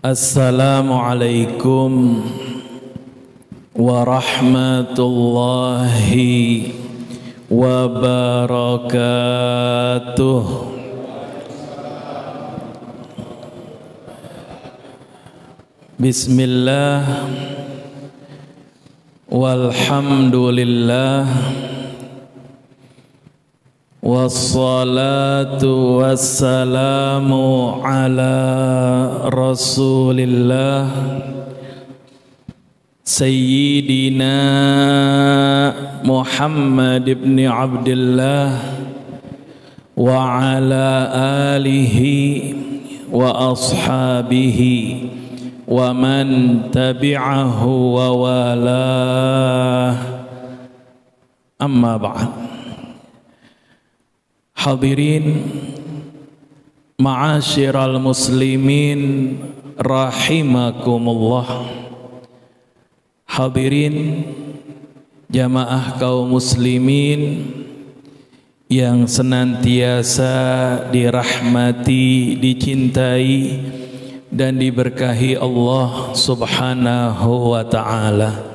Assalamualaikum warahmatullahi wabarakatuh. Bismillah walhamdulillah wassalatu wassalamu ala rasulillah Sayyidina Muhammad ibn Abdullah wa ala alihi wa ashabihi wa man tabi'ahu wa walah, amma ba'd. Hadirin ma'asyiral muslimin rahimakumullah. Hadirin jamaah kaum muslimin yang senantiasa dirahmati, dicintai dan diberkahi Allah Subhanahu wa ta'ala.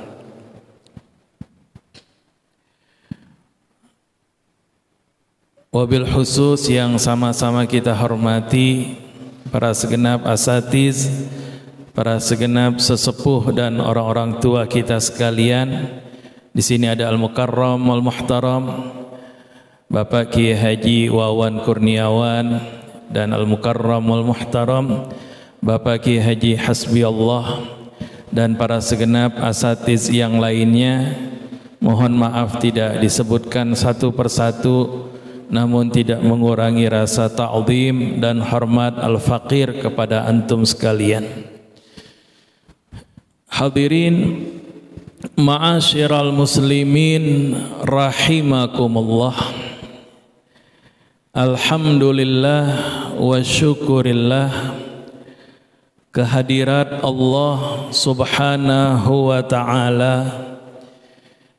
Wabil khusus yang sama-sama kita hormati para segenap asatiz, para segenap sesepuh dan orang-orang tua kita sekalian. Di sini ada Al-Mukarram Al-Muhtaram Bapak Kiai Haji Wawan Kurniawan dan Al-Mukarram Al-Muhtaram Bapak Kiai Haji Hasbi Allah dan para segenap asatiz yang lainnya. Mohon maaf tidak disebutkan satu persatu, namun tidak mengurangi rasa ta'zim dan hormat al-faqir kepada antum sekalian. Hadirin ma'asyiral muslimin rahimakumullah. Alhamdulillah wa syukurillah, kehadirat Allah Subhanahu wa ta'ala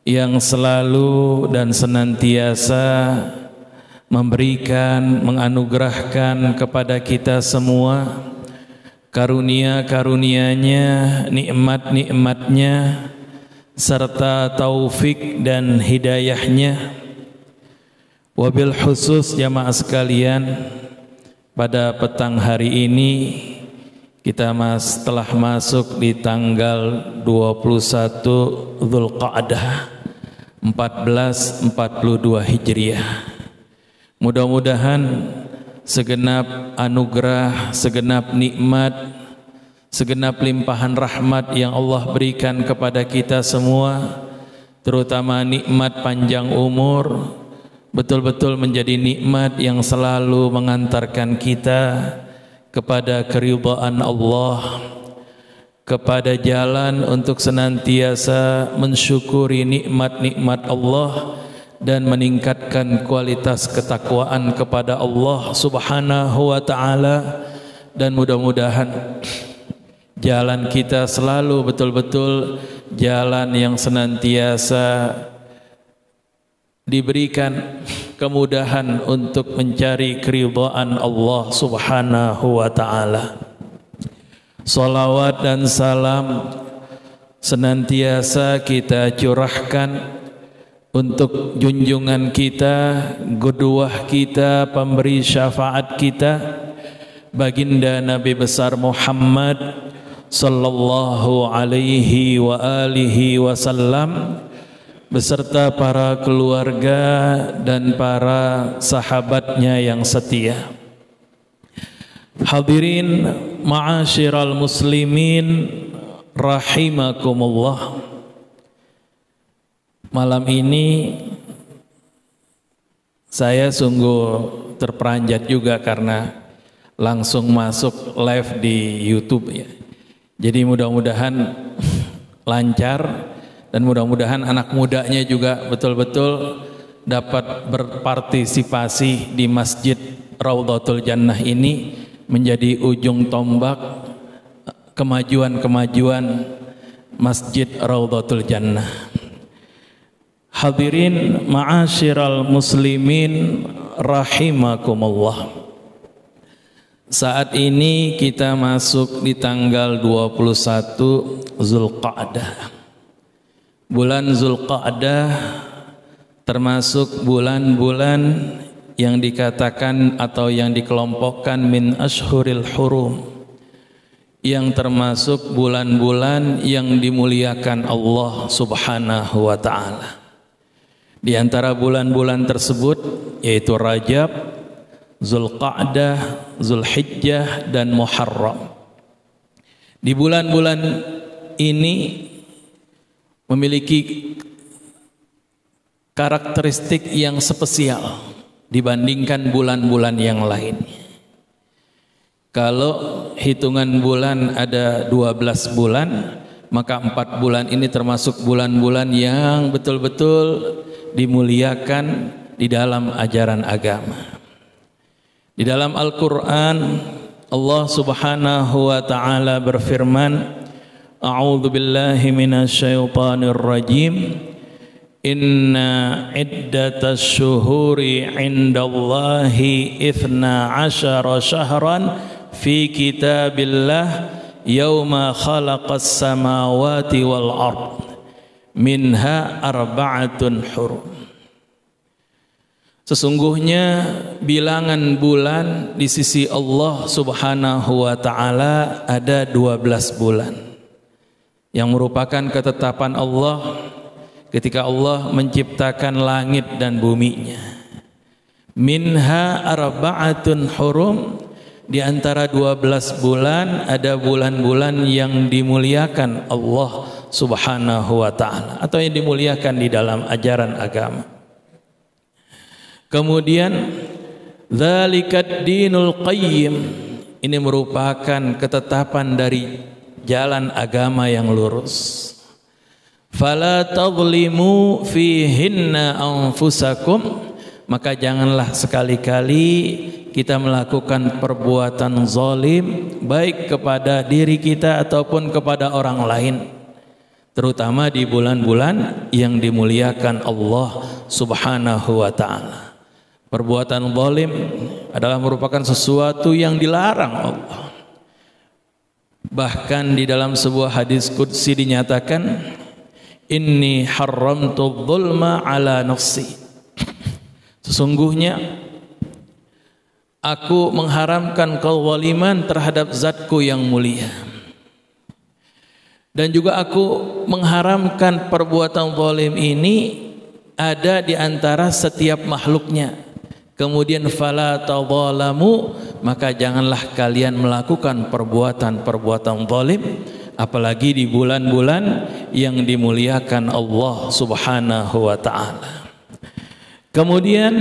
yang selalu dan senantiasa memberikan, menganugerahkan kepada kita semua karunia-karunia-Nya, nikmat-nikmat-Nya serta taufik dan hidayah-Nya. Wabil khusus jamaah sekalian, pada petang hari ini kita telah masuk di tanggal 21 Dzulqa'dah 1442 Hijriah. Mudah-mudahan segenap anugerah, segenap nikmat, segenap limpahan rahmat yang Allah berikan kepada kita semua, terutama nikmat panjang umur, betul-betul menjadi nikmat yang selalu mengantarkan kita kepada keridhaan Allah, kepada jalan untuk senantiasa mensyukuri nikmat-nikmat Allah dan meningkatkan kualitas ketakwaan kepada Allah Subhanahu wa ta'ala. Dan mudah-mudahan jalan kita selalu betul-betul jalan yang senantiasa diberikan kemudahan untuk mencari keridhaan Allah Subhanahu wa ta'ala. Salawat dan salam senantiasa kita curahkan untuk junjungan kita, qudwah kita, pemberi syafaat kita, baginda Nabi besar Muhammad sallallahu alaihi wa alihi wasallam beserta para keluarga dan para sahabatnya yang setia. Hadirin ma'asyiral muslimin rahimakumullah. Malam ini saya sungguh terperanjat juga karena langsung masuk live di YouTube ya. Jadi mudah-mudahan lancar dan mudah-mudahan anak mudanya juga betul-betul dapat berpartisipasi di Masjid Raudhatul Jannah ini menjadi ujung tombak kemajuan-kemajuan Masjid Raudhatul Jannah. Hadirin ma'asyiral muslimin rahimakumullah. Saat ini kita masuk di tanggal 21 Zulqa'dah. Bulan Zulqa'dah termasuk bulan-bulan yang dikatakan atau yang dikelompokkan min ashhuril hurum, yang termasuk bulan-bulan yang dimuliakan Allah Subhanahu wa ta'ala. Di antara bulan-bulan tersebut yaitu Rajab, Zulqa'dah, Zulhijjah dan Muharram. Di bulan-bulan ini memiliki karakteristik yang spesial dibandingkan bulan-bulan yang lain. Kalau hitungan bulan ada 12 bulan, maka 4 bulan ini termasuk bulan-bulan yang betul-betul dimuliakan di dalam ajaran agama. Di dalam Al-Quran Allah Subhanahu wa ta'ala berfirman, A'udzu billahi minasyaitonir rajim, Inna iddatas syuhuri indallahi 12 syahran fi kitabillah yawma khalaqas samawati wal ard minha arba'atun hurum. Sesungguhnya bilangan bulan di sisi Allah Subhanahu wa ta'ala ada 12 bulan yang merupakan ketetapan Allah ketika Allah menciptakan langit dan buminya. Minha arba'atun hurum, di antara 12 bulan ada bulan-bulan yang dimuliakan Allah Subhanahu wa ta'ala atau yang dimuliakan di dalam ajaran agama. Kemudian dzalikat dinul qayyim, ini merupakan ketetapan dari jalan agama yang lurus. Fala tadhlimu fihinna anfusakum, maka janganlah sekali-kali kita melakukan perbuatan zalim baik kepada diri kita ataupun kepada orang lain, terutama di bulan-bulan yang dimuliakan Allah Subhanahu wa ta'ala. Perbuatan zalim adalah merupakan sesuatu yang dilarang Allah. Bahkan di dalam sebuah hadis qudsi dinyatakan, Inni haramtu dzulma ala nafsi. Sesungguhnya aku mengharamkan kezaliman terhadap zatku yang mulia. Dan juga aku mengharamkan perbuatan zalim ini ada di antara setiap makhluknya. Kemudian fala tadzalamu, maka janganlah kalian melakukan perbuatan-perbuatan zalim apalagi di bulan-bulan yang dimuliakan Allah Subhanahu wa ta'ala. Kemudian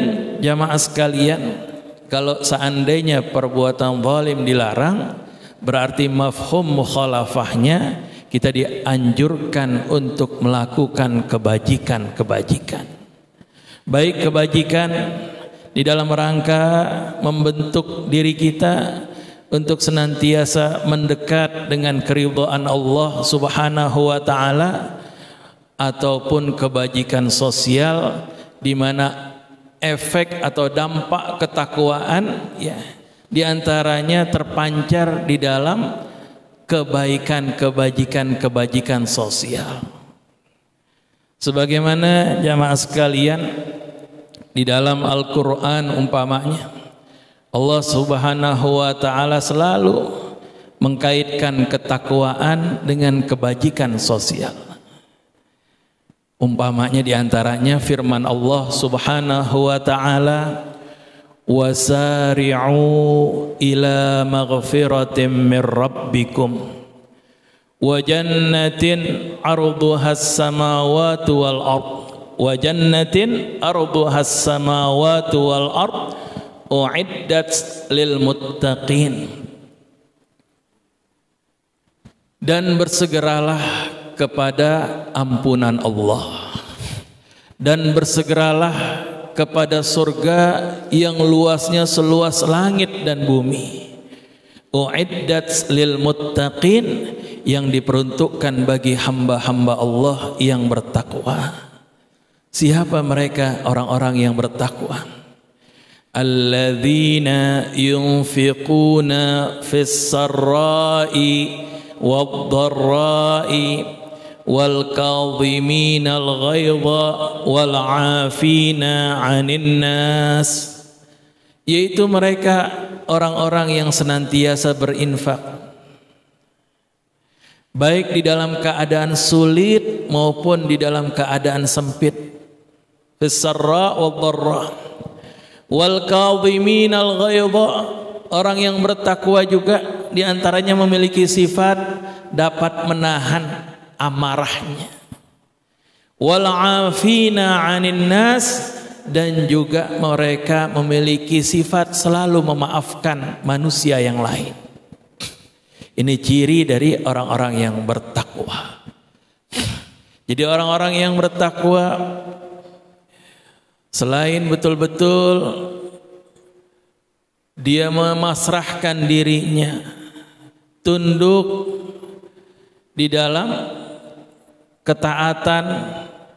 jamaah sekalian, kalau seandainya perbuatan zalim dilarang, berarti mafhum mukhalafahnya kita dianjurkan untuk melakukan kebajikan-kebajikan. Baik kebajikan di dalam rangka membentuk diri kita untuk senantiasa mendekat dengan keridhaan Allah Subhanahu wa ta'ala, ataupun kebajikan sosial di mana efek atau dampak ketakwaan ya di antaranya terpancar di dalam kebajikan sosial. Sebagaimana jamaah sekalian, di dalam Al-Quran umpamanya Allah Subhanahu wa ta'ala selalu mengkaitkan ketakwaan dengan kebajikan sosial. Umpamanya diantaranya firman Allah Subhanahu wa ta'ala, wasari'u ila maghfiratin min rabbikum wa jannatin arduhas samawati wal ard wa jannatin arduhas samawati wal ard uiddat lil muttaqin. Dan bersegeralah kepada ampunan Allah, dan bersegeralah kepada surga yang luasnya seluas langit dan bumi. Uiddat lil muttaqin, yang diperuntukkan bagi hamba-hamba Allah yang bertakwa. Siapa mereka? Orang-orang yang bertakwa. alladzina yunfiquna fis sarra'i wad-dharra'i wal kadhiminal ghaidha wal 'afina 'anil nas, yaitu mereka orang-orang yang senantiasa berinfak baik di dalam keadaan sulit maupun di dalam keadaan sempit. Fis-sarra wad-dharra wal kadhiminal ghaidha, orang yang bertakwa juga diantaranya memiliki sifat dapat menahan amarahnya. Wal 'afina 'anil nas, dan juga mereka memiliki sifat selalu memaafkan manusia yang lain. Ini ciri dari orang-orang yang bertakwa. Jadi orang-orang yang bertakwa selain betul-betul dia memasrahkan dirinya, tunduk di dalam ketaatan,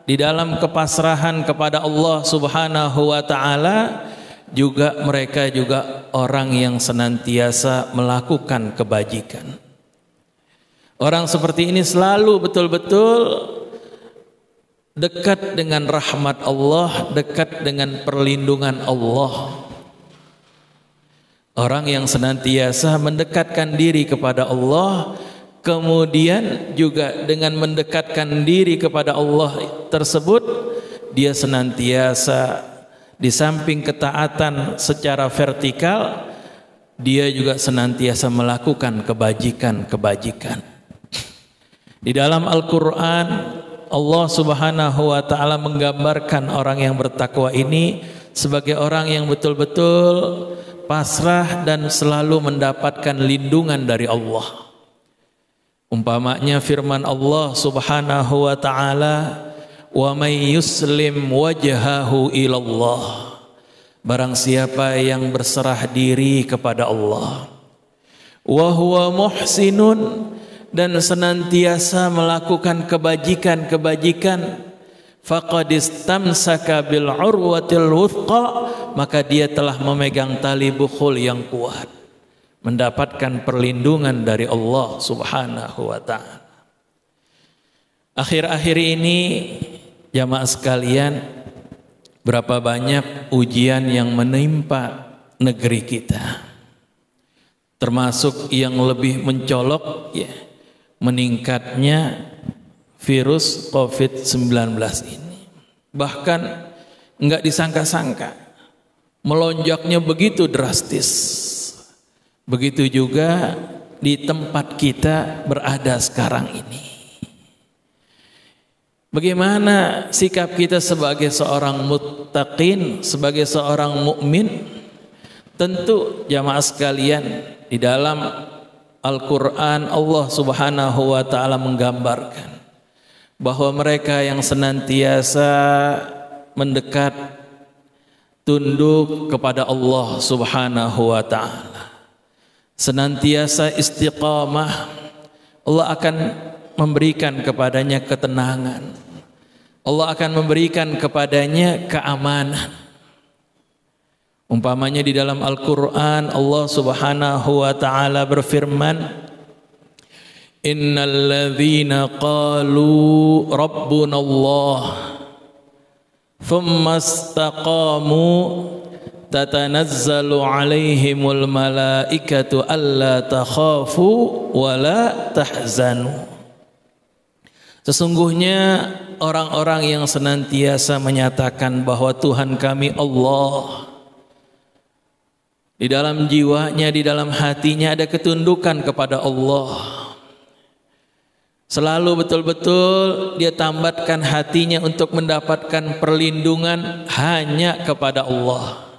di dalam kepasrahan kepada Allah Subhanahu wa taala, juga mereka juga orang yang senantiasa melakukan kebajikan. Orang seperti ini selalu betul-betul dekat dengan rahmat Allah, dekat dengan perlindungan Allah. Orang yang senantiasa mendekatkan diri kepada Allah, kemudian juga dengan mendekatkan diri kepada Allah tersebut, dia senantiasa di samping ketaatan secara vertikal, dia juga senantiasa melakukan kebajikan-kebajikan. Di dalam Al-Quran, Allah Subhanahu wa ta'ala menggambarkan orang yang bertakwa ini sebagai orang yang betul-betul pasrah dan selalu mendapatkan lindungan dari Allah. Umpamanya firman Allah Subhanahu wa ta'ala, wa may yuslim wajhahu ilallah, barang siapa yang berserah diri kepada Allah, wa huwa muhsinun, dan senantiasa melakukan kebajikan-kebajikan, faqad istamsaka bil urwatil wuthqa, maka dia telah memegang tali bukhul yang kuat, mendapatkan perlindungan dari Allah Subhanahu wa ta'ala. Akhir-akhir ini jamaah sekalian, berapa banyak ujian yang menimpa negeri kita, termasuk yang lebih mencolok ya, meningkatnya virus COVID-19 ini. Bahkan enggak disangka-sangka, melonjaknya begitu drastis. Begitu juga di tempat kita berada sekarang ini. Bagaimana sikap kita sebagai seorang muttaqin, sebagai seorang mukmin? Tentu jamaah sekalian, di dalam Al-Quran Allah Subhanahu wa ta'ala menggambarkan bahwa mereka yang senantiasa mendekat, tunduk kepada Allah Subhanahu wa ta'ala, senantiasa istiqamah, Allah akan memberikan kepadanya ketenangan, Allah akan memberikan kepadanya keamanan. Umpamanya di dalam Al-Quran Allah Subhanahu wa ta'ala berfirman, innal ladzina qalu rabbuna Allah thumma istaqamu tatanazzalu alaihimul malaikatu alla takhafu wa la tahzanu. Sesungguhnya orang-orang yang senantiasa menyatakan bahwa Tuhan kami Allah, di dalam jiwanya, di dalam hatinya ada ketundukan kepada Allah. Selalu betul-betul dia tambatkan hatinya untuk mendapatkan perlindungan hanya kepada Allah.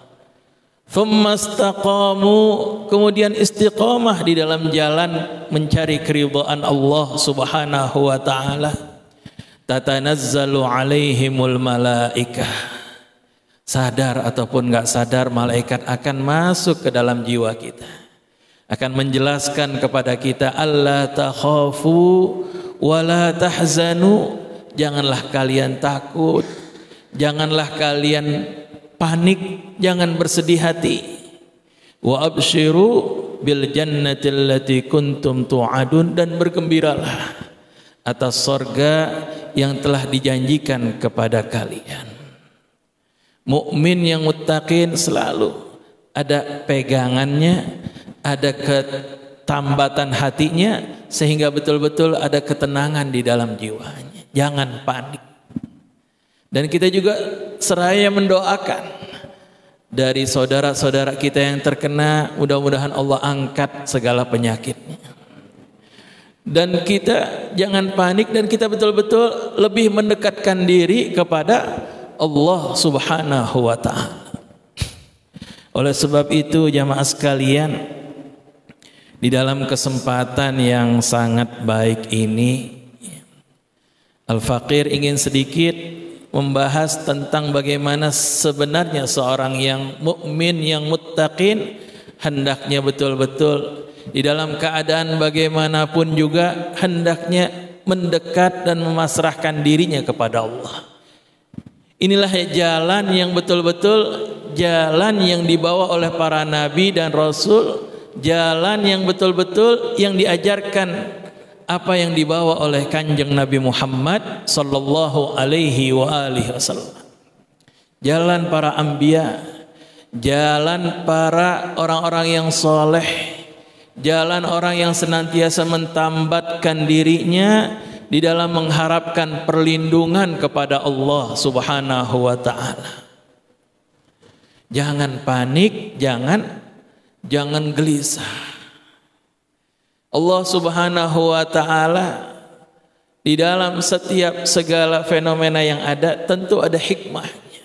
Thumma istaqamu, kemudian istiqamah di dalam jalan mencari keridhaan Allah Subhanahu wa ta'ala. Tatanazzalu alaihimul malaikah. Sadar ataupun enggak sadar, malaikat akan masuk ke dalam jiwa kita, akan menjelaskan kepada kita, alla takhafu wa la tahzanu, janganlah kalian takut, janganlah kalian panik, jangan bersedih hati. Wa abshiru bil jannati allati kuntum tu'adun, dan bergembiralah atas sorga yang telah dijanjikan kepada kalian. Mukmin yang muttaqin selalu ada pegangannya, ada ketambatan hatinya, sehingga betul-betul ada ketenangan di dalam jiwanya. Jangan panik. Dan kita juga seraya mendoakan dari saudara-saudara kita yang terkena, mudah-mudahan Allah angkat segala penyakitnya. Dan kita jangan panik, dan kita betul-betul lebih mendekatkan diri kepada Allah Subhanahu wa ta'ala. Oleh sebab itu jamaah sekalian, di dalam kesempatan yang sangat baik ini, Al-Faqir ingin sedikit membahas tentang bagaimana sebenarnya seorang yang mukmin, yang muttaqin, hendaknya betul-betul di dalam keadaan bagaimanapun juga hendaknya mendekat dan memasrahkan dirinya kepada Allah. Inilah jalan yang betul-betul jalan yang dibawa oleh para nabi dan rasul, jalan yang betul-betul yang diajarkan apa yang dibawa oleh kanjeng Nabi Muhammad sallallahu alaihi wa alihi wasallam. Jalan para anbiya, jalan para orang-orang yang soleh, jalan orang yang senantiasa mentambatkan dirinya di dalam mengharapkan perlindungan kepada Allah Subhanahu wa ta'ala. Jangan panik, jangan gelisah. Allah Subhanahu wa ta'ala di dalam setiap segala fenomena yang ada tentu ada hikmahnya.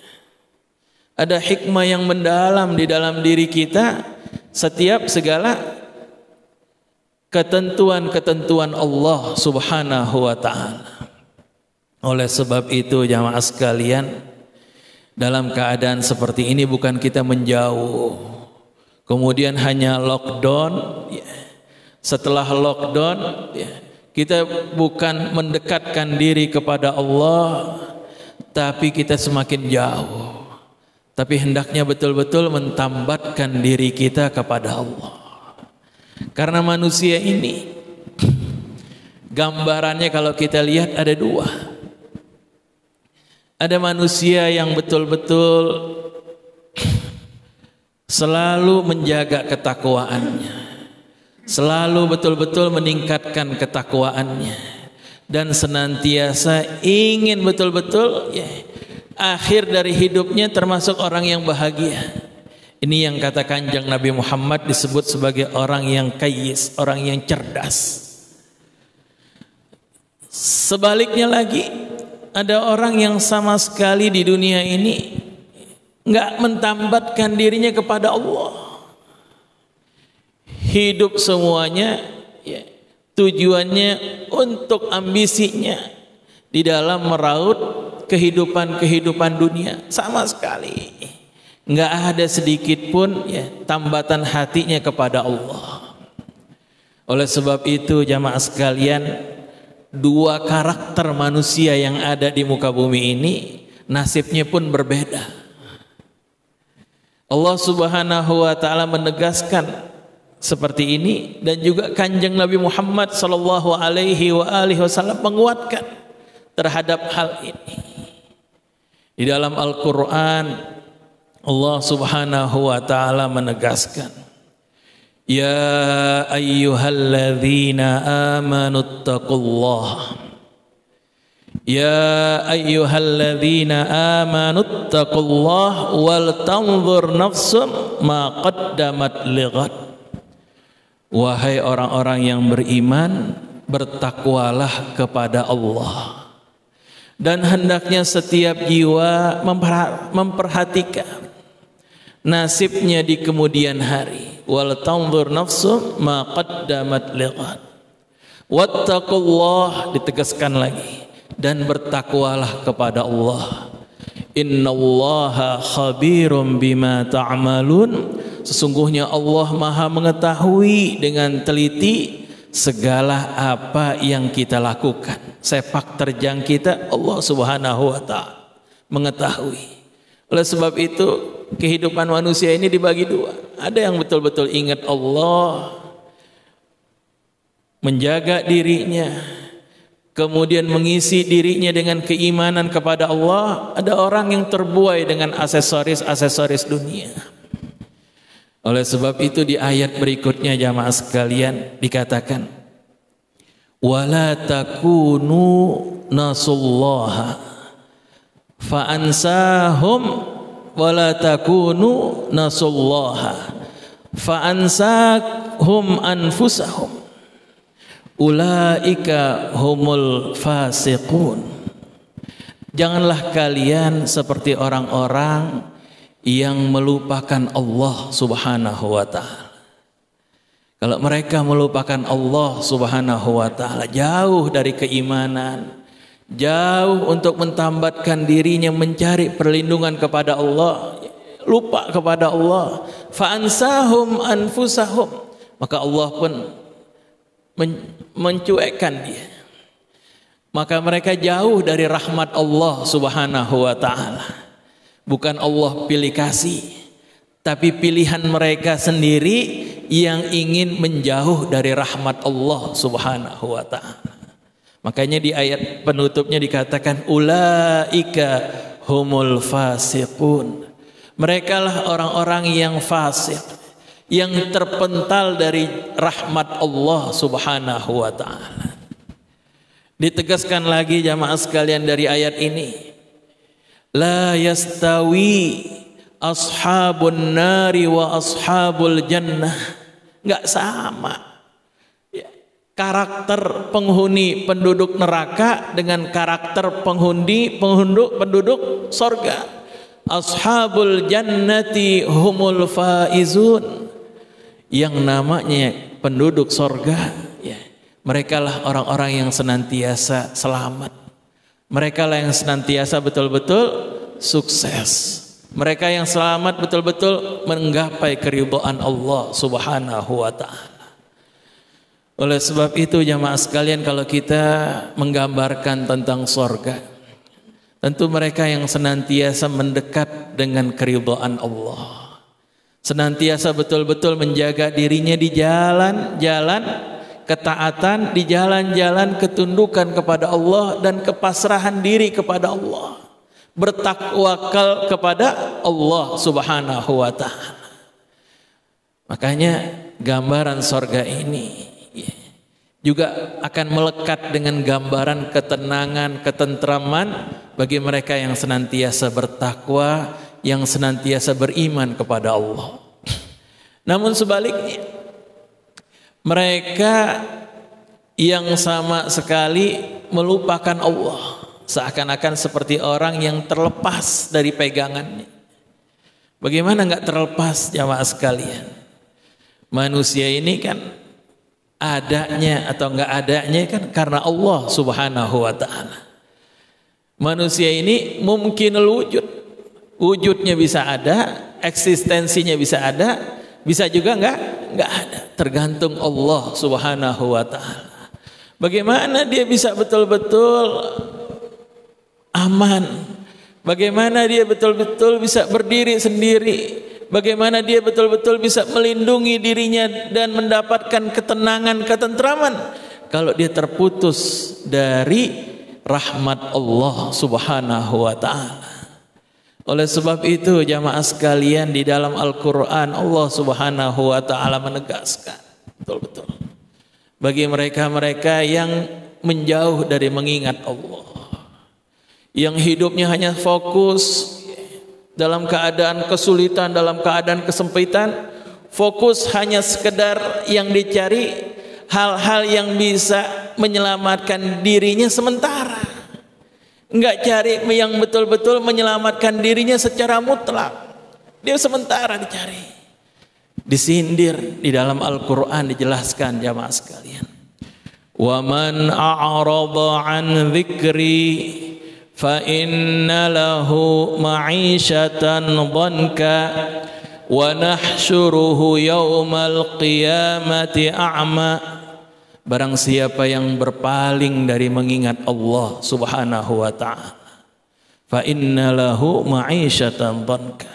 Ada hikmah yang mendalam di dalam diri kita. Setiap segala ketentuan-ketentuan Allah Subhanahu wa ta'ala. Oleh sebab itu jamaah sekalian, dalam keadaan seperti ini bukan kita menjauh, kemudian hanya lockdown. Setelah lockdown, kita bukan mendekatkan diri kepada Allah, tapi kita semakin jauh. Tapi hendaknya betul-betul mentambatkan diri kita kepada Allah. Karena manusia ini, gambarannya kalau kita lihat ada dua. Ada manusia yang betul-betul selalu menjaga ketakwaannya, selalu betul-betul meningkatkan ketakwaannya, dan senantiasa ingin betul-betul akhir dari hidupnya termasuk orang yang bahagia. Ini yang kata kanjeng Nabi Muhammad disebut sebagai orang yang kayis, orang yang cerdas. Sebaliknya lagi, ada orang yang sama sekali di dunia ini enggak mentambatkan dirinya kepada Allah. Hidup semuanya tujuannya untuk ambisinya di dalam meraut kehidupan dunia. Sama sekali enggak ada sedikit pun tambatan hatinya kepada Allah. Oleh sebab itu jamaah sekalian, dua karakter manusia yang ada di muka bumi ini nasibnya pun berbeda. Allah Subhanahu wa ta'ala menegaskan seperti ini, dan juga kanjeng Nabi Muhammad sallallahu alaihi wasallam menguatkan terhadap hal ini. Di dalam Al-Qur'an Allah Subhanahu wa ta'ala menegaskan, ya ayyuhalladzina amanuttaqullah, ya ayyuhalladzina amanuttaqullah wal tanzur nafsum ma qaddamat lighad. Wahai orang-orang yang beriman, bertakwalah kepada Allah, dan hendaknya setiap jiwa memperhatikan nasibnya di kemudian hari. Wal tanzur nafsum ma qaddamat lighad. Wattaqullah, ditegaskan lagi, dan bertakwalah kepada Allah. Innallaha khabirum bima ta'malun. Sesungguhnya Allah Maha mengetahui dengan teliti segala apa yang kita lakukan. Sepak terjang kita Allah Subhanahu wa ta'ala mengetahui. Oleh sebab itu kehidupan manusia ini dibagi dua. Ada yang betul-betul ingat Allah, menjaga dirinya, kemudian mengisi dirinya dengan keimanan kepada Allah. Ada orang yang terbuai dengan aksesoris dunia. Oleh sebab itu di ayat berikutnya jamaah sekalian dikatakan, wala takunu nasullaha fa ansahum wala takunu nasullaha fa ansahum anfusahum ulaika humul fasiqun. Janganlah kalian seperti orang-orang yang melupakan Allah Subhanahu wa ta'ala. Kalau mereka melupakan Allah Subhanahu wa ta'ala, jauh dari keimanan, jauh untuk mentambatkan dirinya mencari perlindungan kepada Allah, lupa kepada Allah, fa'ansahum anfusahum, maka Allah pun mencuekkan dia. Maka mereka jauh dari rahmat Allah Subhanahu wa ta'ala. Bukan Allah pilih kasih, tapi pilihan mereka sendiri yang ingin menjauh dari rahmat Allah Subhanahu wa ta'ala. Makanya di ayat penutupnya dikatakan ulaika humul fasiqun. Merekalah orang-orang yang fasik, yang terpental dari rahmat Allah Subhanahu wa ta'ala. Ditegaskan lagi jamaah sekalian dari ayat ini, la yastawi ashabun nari wa ashabul jannah. Enggak sama karakter penghuni penduduk neraka dengan karakter penduduk sorga. Ashabul jannati humul faizun. Yang namanya penduduk sorga, ya, mereka lah orang-orang yang senantiasa selamat. Mereka lah yang senantiasa betul-betul sukses. Mereka yang selamat betul-betul menggapai keridhaan Allah Subhanahu wa ta'ala. Oleh sebab itu jamaah sekalian, kalau kita menggambarkan tentang surga, tentu mereka yang senantiasa mendekat dengan keridhaan Allah, senantiasa betul-betul menjaga dirinya di jalan-jalan ketaatan, di jalan-jalan ketundukan kepada Allah dan kepasrahan diri kepada Allah, bertakwakal kepada Allah Subhanahu wa ta'ala. Makanya gambaran surga ini juga akan melekat dengan gambaran ketenangan, ketentraman bagi mereka yang senantiasa bertakwa, yang senantiasa beriman kepada Allah. Namun sebaliknya, mereka yang sama sekali melupakan Allah, seakan-akan seperti orang yang terlepas dari pegangannya. Bagaimana enggak terlepas jamaah sekalian? Manusia ini kan adanya atau enggak adanya kan karena Allah Subhanahu wa ta'ala. Manusia ini mungkin wujudnya bisa ada, eksistensinya bisa ada, bisa juga enggak ada, tergantung Allah Subhanahu wa ta'ala. Bagaimana dia bisa betul-betul aman, bagaimana dia betul-betul bisa berdiri sendiri, bagaimana dia betul-betul bisa melindungi dirinya dan mendapatkan ketenangan, ketentraman kalau dia terputus dari rahmat Allah Subhanahu wa ta'ala. Oleh sebab itu jamaah sekalian, di dalam Al-Quran Allah Subhanahu wa ta'ala menegaskan betul-betul bagi mereka-mereka yang menjauh dari mengingat Allah, yang hidupnya hanya fokus dalam keadaan kesulitan, dalam keadaan kesempitan, fokus hanya sekedar yang dicari hal-hal yang bisa menyelamatkan dirinya sementara, enggak cari yang betul-betul menyelamatkan dirinya secara mutlak. Dia sementara dicari. Disindir di dalam Al-Quran dijelaskan jamaah sekalian. Wa man a'rada an dzikri fa inna lahu ma'isyatan dhanka wa nahsyuruhu yaumal qiyamati a'ma. Barang siapa yang berpaling dari mengingat Allah Subhanahu wa ta'ala, fa inna lahu ma'isyatan dhanka.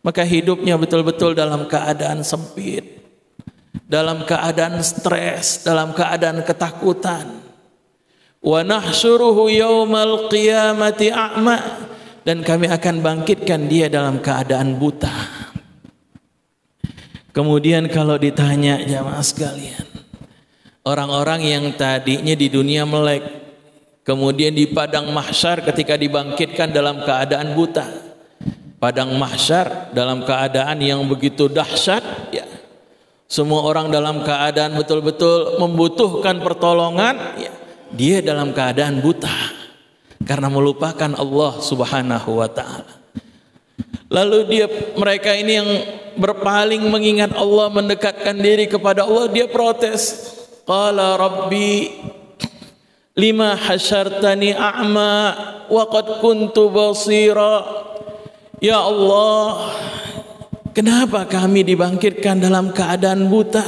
Maka hidupnya betul-betul dalam keadaan sempit, dalam keadaan stres, dalam keadaan ketakutan. Wa nahsyuruhu yaumal qiyamati a'ma, dan kami akan bangkitkan dia dalam keadaan buta. Kemudian kalau ditanya jamaah sekalian, orang-orang yang tadinya di dunia melek, kemudian di padang mahsyar ketika dibangkitkan dalam keadaan buta, padang mahsyar dalam keadaan yang begitu dahsyat, ya, semua orang dalam keadaan betul-betul membutuhkan pertolongan, ya, dia dalam keadaan buta karena melupakan Allah Subhanahu wa ta'ala. Lalu mereka ini yang berpaling mengingat Allah, mendekatkan diri kepada Allah, dia protes. Qala rabbi lima hasyartani a'ma wa qad kuntu basira. Ya Allah, kenapa kami dibangkitkan dalam keadaan buta?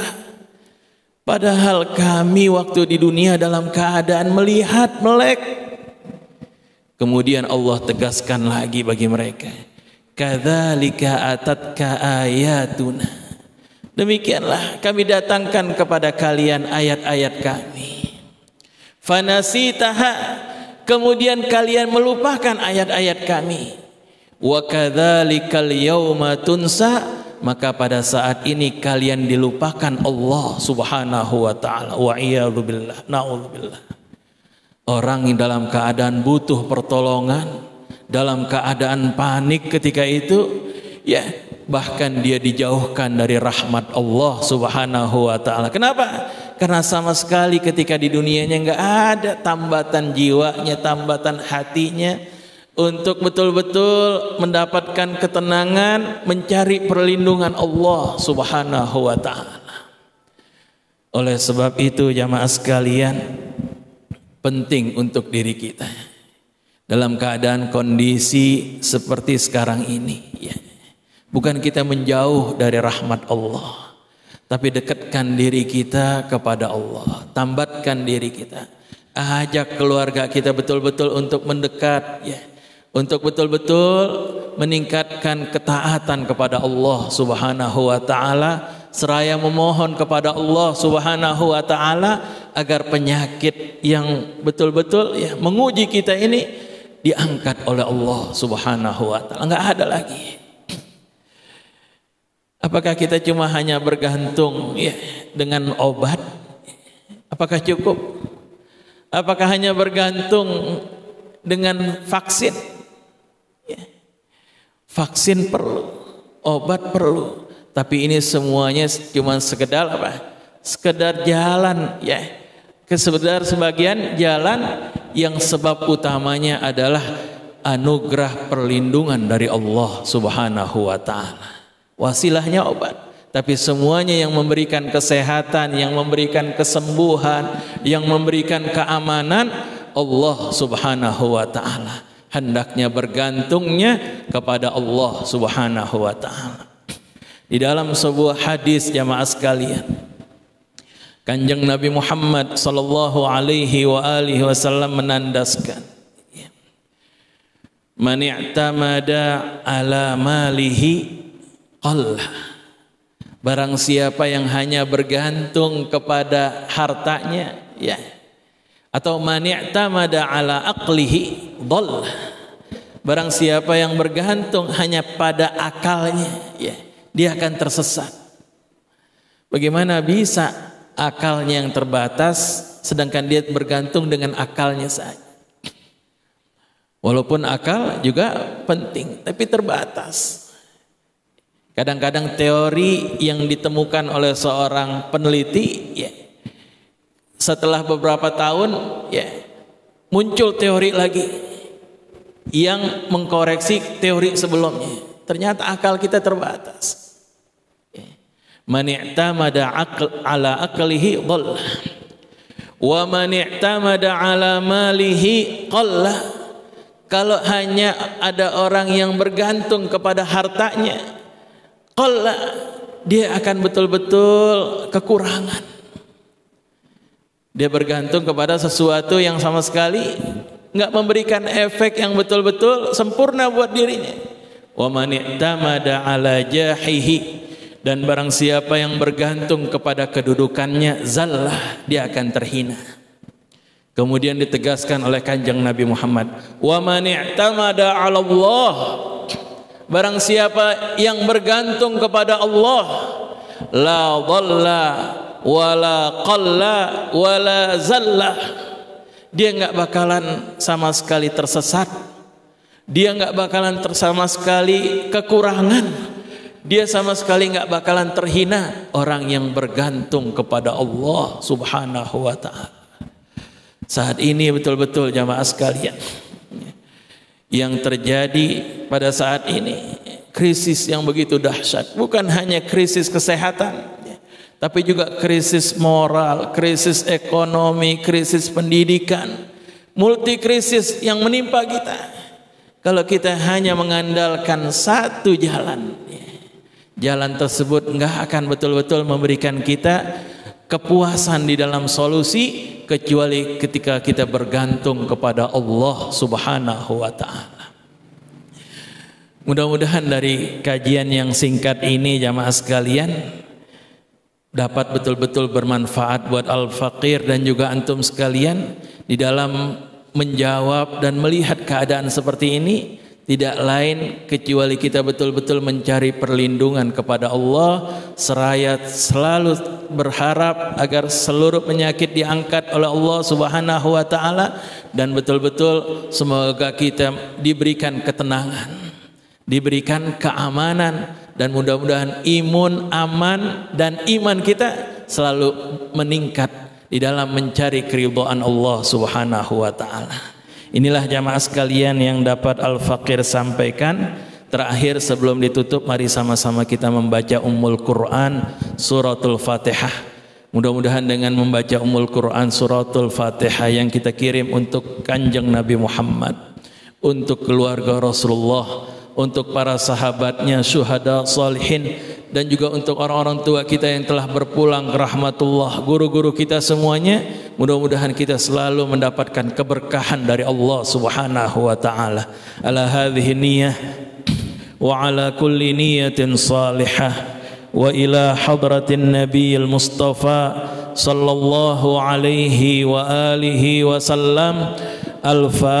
Padahal kami waktu di dunia dalam keadaan melihat, melek. Kemudian Allah tegaskan lagi bagi mereka, kadzalika atatka ayatuna, demikianlah kami datangkan kepada kalian ayat-ayat kami. Fanasitaha, kemudian kalian melupakan ayat-ayat kami. Wa kadzalikal yauma tunsa, maka pada saat ini kalian dilupakan Allah Subhanahu wa ta'ala. Wa iyadzubillah, na'udzubillah. Orang yang dalam keadaan butuh pertolongan, dalam keadaan panik ketika itu, ya, bahkan dia dijauhkan dari rahmat Allah Subhanahu wa ta'ala. Kenapa? Karena sama sekali ketika di dunianya enggak ada tambatan jiwanya, tambatan hatinya untuk betul-betul mendapatkan ketenangan, mencari perlindungan Allah Subhanahu wa ta'ala. Oleh sebab itu jamaah sekalian, penting untuk diri kita dalam keadaan kondisi seperti sekarang ini, ya, bukan kita menjauh dari rahmat Allah, tapi dekatkan diri kita kepada Allah, tambatkan diri kita, ajak keluarga kita betul-betul untuk mendekat, ya, untuk betul-betul meningkatkan ketaatan kepada Allah Subhanahu wa ta'ala, seraya memohon kepada Allah Subhanahu wa ta'ala agar penyakit yang betul-betul, ya, menguji kita ini diangkat oleh Allah Subhanahu wa ta'ala. Enggak ada lagi. Apakah kita cuma hanya bergantung, ya, dengan obat? Apakah cukup? Apakah hanya bergantung dengan vaksin? Ya. Vaksin perlu, obat perlu, tapi ini semuanya cuma sekedar apa? Sekedar jalan, ya, kesekedar sebagian jalan yang sebab utamanya adalah anugerah perlindungan dari Allah Subhanahu wa ta'ala. Wasilahnya obat, tapi semuanya yang memberikan kesehatan, yang memberikan kesembuhan, yang memberikan keamanan, Allah Subhanahu wa ta'ala. Hendaknya bergantungnya kepada Allah Subhanahu wa ta'ala. Di dalam sebuah hadis jamaah sekalian, Kanjeng Nabi Muhammad sallallahu alaihi wa alihi wasallam menandaskan, man i'tamada ala malihi qalla, barang siapa yang hanya bergantung kepada hartanya, ya, atau man i'tamada ala aqlihi dhalla, barang siapa yang bergantung hanya pada akalnya, ya, dia akan tersesat. Bagaimana bisa akalnya yang terbatas sedangkan dia bergantung dengan akalnya saja? Walaupun akal juga penting, tapi terbatas. Kadang-kadang teori yang ditemukan oleh seorang peneliti, ya, setelah beberapa tahun, ya, muncul teori lagi yang mengkoreksi teori sebelumnya. Ternyata akal kita terbatas. Man i'tamada ala aqlihi dhalla wa man i'tamada ala malihi qalla. Kalau hanya ada orang yang bergantung kepada hartanya, qalla, dia akan betul-betul kekurangan. Dia bergantung kepada sesuatu yang sama sekali enggak memberikan efek yang betul-betul sempurna buat dirinya. Wa man i'tamada ala jahihi, dan barang siapa yang bergantung kepada kedudukannya, zallah, dia akan terhina. Kemudian ditegaskan oleh Kanjeng Nabi Muhammad, wa man i'tamada 'ala Allah, barang siapa yang bergantung kepada Allah, la dhalla wala qalla wala zalla, dia enggak bakalan sama sekali tersesat, dia enggak bakalan sama sekali kekurangan, dia sama sekali enggak bakalan terhina. Orang yang bergantung kepada Allah Subhanahu wa ta'ala. Saat ini betul-betul jamaah sekalian, yang terjadi pada saat ini krisis yang begitu dahsyat, bukan hanya krisis kesehatan, tapi juga krisis moral, krisis ekonomi, krisis pendidikan, multi krisis yang menimpa kita. Kalau kita hanya mengandalkan satu jalan, jalan tersebut enggak akan betul-betul memberikan kita kepuasan di dalam solusi, kecuali ketika kita bergantung kepada Allah Subhanahu wa ta'ala. Mudah-mudahan dari kajian yang singkat ini jamaah sekalian dapat betul-betul bermanfaat buat al-faqir dan juga antum sekalian di dalam menjawab dan melihat keadaan seperti ini. Tidak lain kecuali kita betul-betul mencari perlindungan kepada Allah, seraya selalu berharap agar seluruh penyakit diangkat oleh Allah Subhanahu wa ta'ala, dan betul-betul semoga kita diberikan ketenangan, diberikan keamanan, dan mudah-mudahan imun, aman, dan iman kita selalu meningkat di dalam mencari keridhaan Allah Subhanahu wa ta'ala. Inilah jamaah sekalian yang dapat Al-Faqir sampaikan. Terakhir sebelum ditutup, mari sama-sama kita membaca Ummul Quran Suratul Fatihah. Mudah-mudahan dengan membaca Ummul Quran Suratul Fatihah yang kita kirim untuk Kanjeng Nabi Muhammad, untuk keluarga Rasulullah, untuk para sahabatnya, syuhada, salihin, dan juga untuk orang-orang tua kita yang telah berpulang ke rahmatullah, guru-guru kita semuanya, mudah-mudahan kita selalu mendapatkan keberkahan dari Allah Subhanahu wa ta'ala. Ala hadhihi niyyah wa ala kulli niyatin salihah wa ila hadratin nabiyil mustafa sallallahu alaihi wa alihi wa sallam. Al-Fatihah.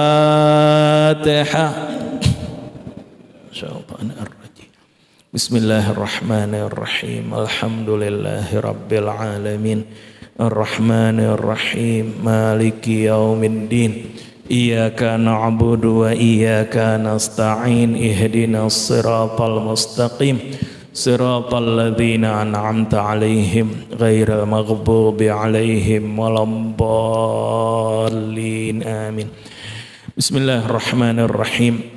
Bismillahirrahmanirrahim. Alhamdulillahi rabbil alamin. Ar-Rahmanir-Rahim. Maliki yaumiddin. Iyyaka na'budu wa iyyaka nasta'in. Ihdinas siratal mustaqim. Siratal ladzina an'amta 'alaihim ghairil maghdubi 'alaihim waladdallin. Amin. Bismillahirrahmanirrahim.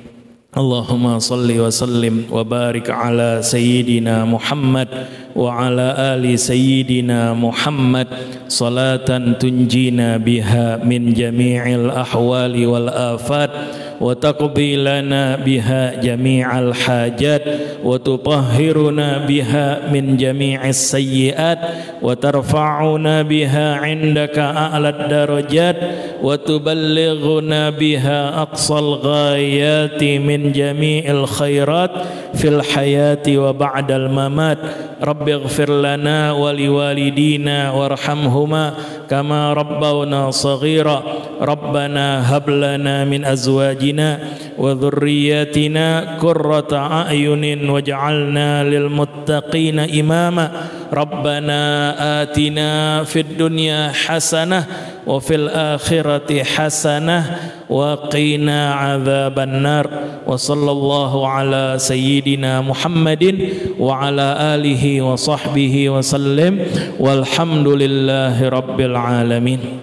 Allahumma salli wa sallim wa barik ala sayyidina Muhammad wa ala ali sayyidina Muhammad salatan tunjina biha min jami'il ahwali wal afat wa taqdi lana biha jami'al hajat wa tutahhiruna biha min jami'is sayyiat wa tarfa'una biha 'indaka a'lad darajat wa tuballighuna biha aqsal ghayati min jami'il khairat fil hayati wa ba'dal mamat. Rabbi ighfir lana wa liwalidina warhamhuma kama rabbawna saghira. Rabbana hab lana min azwajina wa dhurriyyatina qurrata a'yunin waj'alna lil muttaqina imama. Rabbana atina fid dunya hasanah wa fil akhirati hasanah wa qina adzaban nar. Wa sallallahu ala sayyidina Muhammadin wa ala alihi wa sahbihi wa sallim walhamdulillahi rabbil alamin.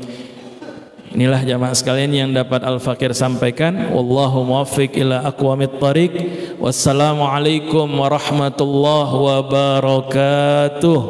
Inilah jamaah sekalian yang dapat Al-Faqir sampaikan. Wallahu muwaffiq ila aqwamit thariq. Wassalamualaikum warahmatullahi wabarakatuh.